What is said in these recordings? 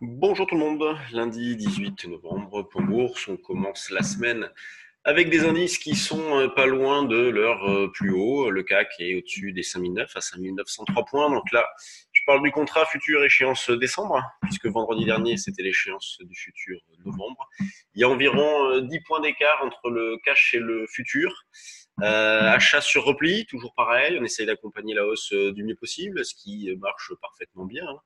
Bonjour tout le monde, lundi 18 novembre pour Bourse, on commence la semaine avec des indices qui sont pas loin de leur plus haut. Le CAC est au-dessus des 5009 à 5903 points. Donc là, je parle du contrat futur échéance décembre, puisque vendredi dernier c'était l'échéance du futur novembre. Il y a environ 10 points d'écart entre le cash et le futur. Achat sur repli, toujours pareil, on essaye d'accompagner la hausse du mieux possible, ce qui marche parfaitement bien, hein.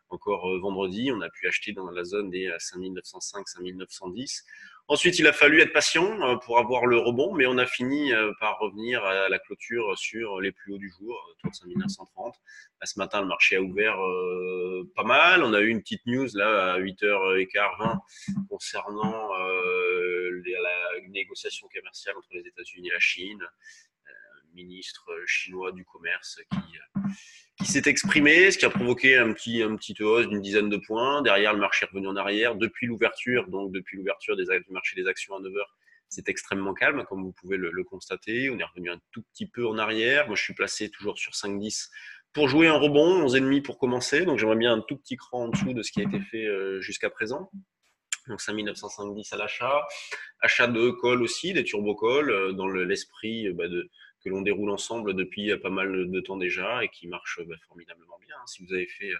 Encore vendredi, on a pu acheter dans la zone des 5905, 5910. Ensuite, il a fallu être patient pour avoir le rebond, mais on a fini par revenir à la clôture sur les plus hauts du jour, autour de 5930. Ce matin, le marché a ouvert pas mal. On a eu une petite news là à 8h15 concernant la négociation commerciale entre les États-Unis et la Chine. Ministre chinois du commerce qui s'est exprimé, ce qui a provoqué un petit hausse d'une dizaine de points. Derrière, le marché est revenu en arrière. Depuis l'ouverture, donc depuis l'ouverture du marché des actions à 9h, c'est extrêmement calme, comme vous pouvez le constater. On est revenu un tout petit peu en arrière. Moi, je suis placé toujours sur 5-10 pour jouer un rebond, 11,5 pour commencer. Donc, j'aimerais bien un tout petit cran en dessous de ce qui a été fait jusqu'à présent. Donc 5950 à l'achat. Achat de calls aussi, des turbo calls, dans l'esprit que l'on déroule ensemble depuis pas mal de temps déjà et qui marche formidablement bien. Si vous avez fait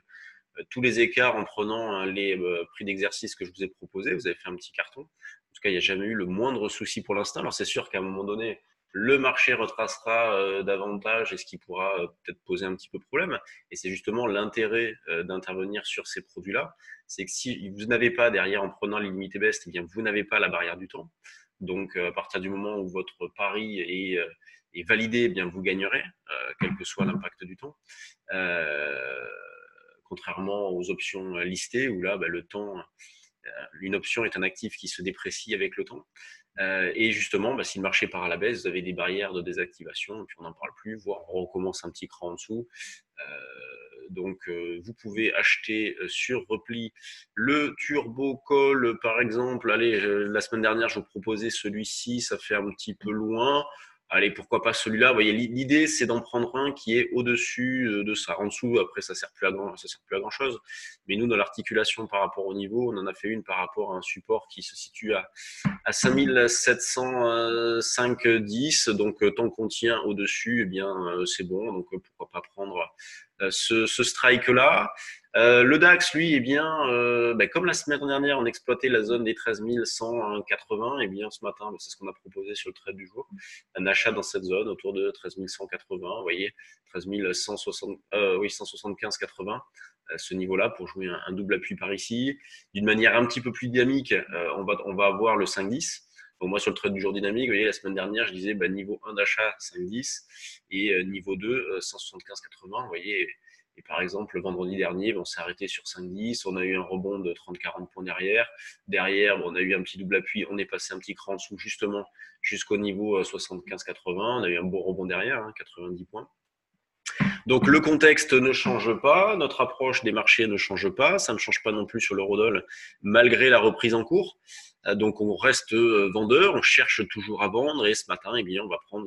tous les écarts en prenant les prix d'exercice que je vous ai proposés, vous avez fait un petit carton. En tout cas, il n'y a jamais eu le moindre souci pour l'instant. Alors c'est sûr qu'à un moment donné, le marché retracera davantage et ce qui pourra peut-être poser un petit peu problème. Et c'est justement l'intérêt d'intervenir sur ces produits-là. C'est que si vous n'avez pas derrière, en prenant l'illimité best, eh bien, vous n'avez pas la barrière du temps. Donc, à partir du moment où votre pari est validé, eh bien, vous gagnerez, quel que soit l'impact du temps. Euh, Contrairement aux options listées où là, le temps, une option est un actif qui se déprécie avec le temps. Et justement, si le marché part à la baisse, vous avez des barrières de désactivation, et puis on n'en parle plus, voire on recommence un petit cran en dessous. Donc, vous pouvez acheter sur repli le Turbo Call, par exemple. Allez, la semaine dernière, je vous proposais celui-ci, ça fait un petit peu loin. Allez, pourquoi pas celui-là. Vous voyez, l'idée, c'est d'en prendre un qui est au-dessus de ça. En dessous, après, ça sert plus à grand-chose. Mais nous, dans l'articulation par rapport au niveau, on en a fait une par rapport à un support qui se situe à 5705-10. Donc, tant qu'on tient au-dessus, eh bien, c'est bon. Donc, pourquoi pas prendre ce strike-là. Le DAX, lui, eh bien, comme la semaine dernière, on exploitait la zone des 13 180, et bien ce matin, c'est ce qu'on a proposé sur le trade du jour, un achat dans cette zone autour de 13 180, vous voyez, 13 160, oui, 175,80, ce niveau-là pour jouer un double appui par ici. D'une manière un petit peu plus dynamique, on va avoir le 5-10. Donc moi, sur le trade du jour dynamique, vous voyez, la semaine dernière, je disais niveau 1 d'achat 5-10 et niveau 2 175,80. Vous voyez, et par exemple, le vendredi dernier, on s'est arrêté sur 5-10. On a eu un rebond de 30-40 points derrière. Derrière, on a eu un petit double appui. On est passé un petit cran en dessous, justement, jusqu'au niveau 75-80. On a eu un beau rebond derrière, 90 points. Donc le contexte ne change pas, notre approche des marchés ne change pas, ça ne change pas non plus sur l'eurodoll malgré la reprise en cours. Donc on reste vendeur, on cherche toujours à vendre et ce matin, eh bien, on va prendre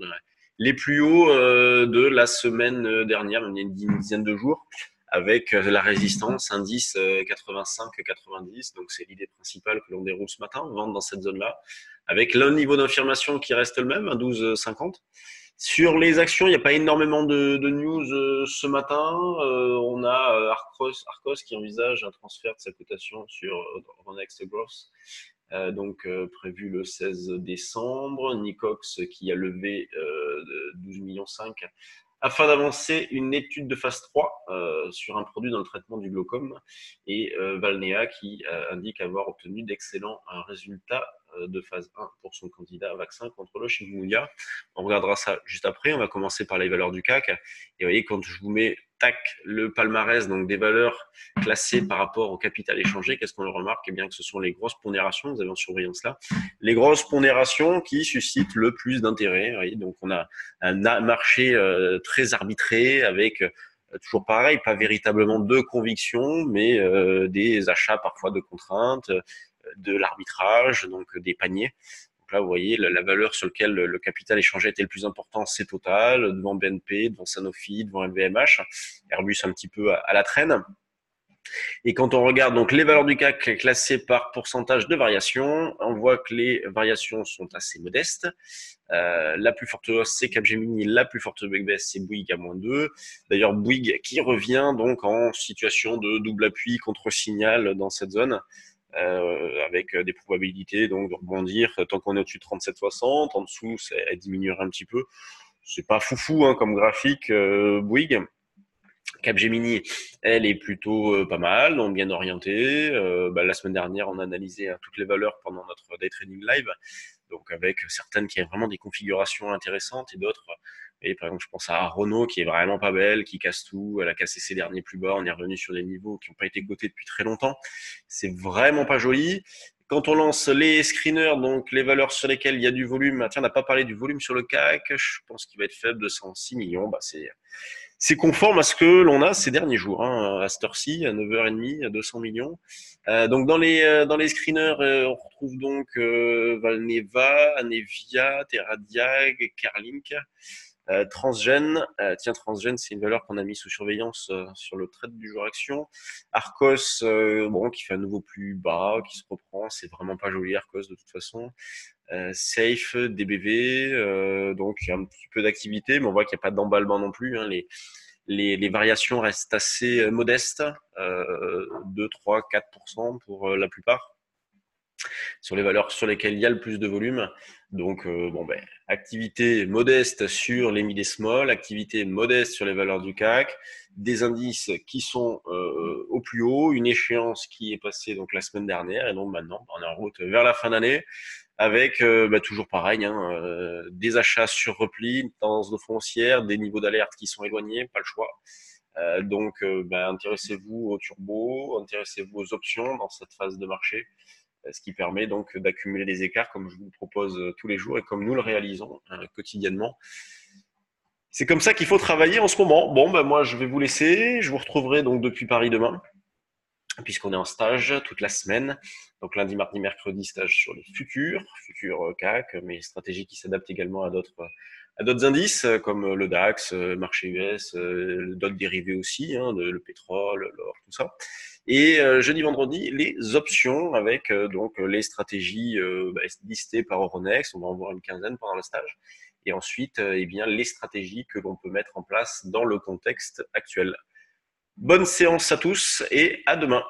les plus hauts de la semaine dernière, il y a une dizaine de jours, avec la résistance indice 85-90. Donc c'est l'idée principale que l'on déroule ce matin, vendre dans cette zone-là, avec le niveau d'infirmation qui reste le même, 12,50. Sur les actions, il n'y a pas énormément de news ce matin. On a Arcos qui envisage un transfert de sa cotation sur Euronext Growth, prévu le 16 décembre. Nicox qui a levé 12,5 millions afin d'avancer une étude de phase 3 sur un produit dans le traitement du glaucome, et Valnea qui indique avoir obtenu d'excellents résultats de phase 1 pour son candidat à vaccin contre le chikungunya. On regardera ça juste après. On va commencer par les valeurs du CAC. Et vous voyez, quand je vous mets le palmarès, donc des valeurs classées par rapport au capital échangé, qu'est-ce qu'on le remarque? Eh bien, que ce sont les grosses pondérations, vous avez en surveillance là, les grosses pondérations qui suscitent le plus d'intérêt. Donc, on a un marché très arbitré avec toujours pareil, pas véritablement de conviction, mais des achats parfois de contraintes, de l'arbitrage, donc des paniers. Donc là, vous voyez, la valeur sur laquelle le capital échangé était le plus important, c'est Total, devant BNP, devant Sanofi, devant LVMH, Airbus un petit peu à la traîne. Et quand on regarde donc les valeurs du CAC classées par pourcentage de variation, on voit que les variations sont assez modestes. La plus forte hausse, c'est Capgemini. La plus forte baisse, c'est Bouygues à -2. D'ailleurs, Bouygues qui revient donc en situation de double appui contre signal dans cette zone. Avec des probabilités donc de rebondir tant qu'on est au-dessus de 37,60. En dessous, ça diminuera un petit peu. C'est pas foufou hein, comme graphique, Bouygues. Capgemini, elle est plutôt pas mal, donc bien orientée. La semaine dernière, on a analysé toutes les valeurs pendant notre day trading live, donc avec certaines qui ont vraiment des configurations intéressantes et d'autres. Et par exemple, je pense à Renault qui est vraiment pas belle, qui casse tout. Elle a cassé ses derniers plus bas. On est revenu sur des niveaux qui n'ont pas été cotés depuis très longtemps. C'est vraiment pas joli. Quand on lance les screeners, donc les valeurs sur lesquelles il y a du volume, tiens, on n'a pas parlé du volume sur le CAC, je pense qu'il va être faible de 106 millions. C'est conforme à ce que l'on a ces derniers jours, hein, à cette heure-ci, à 9h30, à 200 millions. Donc dans les screeners, on retrouve donc Valneva, Anevia, Teradiag, Carlink, Transgen. Tiens, Transgen, c'est une valeur qu'on a mis sous surveillance sur le trade du jour action. Arcos, bon, qui fait un nouveau plus bas, qui se reprend. C'est vraiment pas joli Arcos de toute façon. Safe, DBV, donc il y a un petit peu d'activité, mais on voit qu'il n'y a pas d'emballement non plus. Hein. Les variations restent assez modestes, 2, 3, 4% pour la plupart, sur les valeurs sur lesquelles il y a le plus de volume. Donc, activité modeste sur les mid et small, activité modeste sur les valeurs du CAC, des indices qui sont au plus haut, une échéance qui est passée donc la semaine dernière, et donc maintenant, on est en route vers la fin d'année, avec toujours pareil, hein, des achats sur repli, une tendance de foncière, des niveaux d'alerte qui sont éloignés, pas le choix. Intéressez-vous aux turbos, intéressez-vous aux options dans cette phase de marché, ce qui permet donc d'accumuler des écarts comme je vous le propose tous les jours et comme nous le réalisons quotidiennement. C'est comme ça qu'il faut travailler en ce moment. Bon, moi je vais vous laisser, je vous retrouverai donc depuis Paris demain, puisqu'on est en stage toute la semaine. Donc lundi, mardi, mercredi, stage sur les futurs CAC, mais stratégies qui s'adaptent également à d'autres indices comme le DAX, marché US, d'autres dérivés aussi, hein, le pétrole, l'or, tout ça. Et jeudi, vendredi, les options avec donc les stratégies listées par Euronext. On va en voir une quinzaine pendant le stage. Et ensuite, les stratégies que l'on peut mettre en place dans le contexte actuel. Bonne séance à tous et à demain.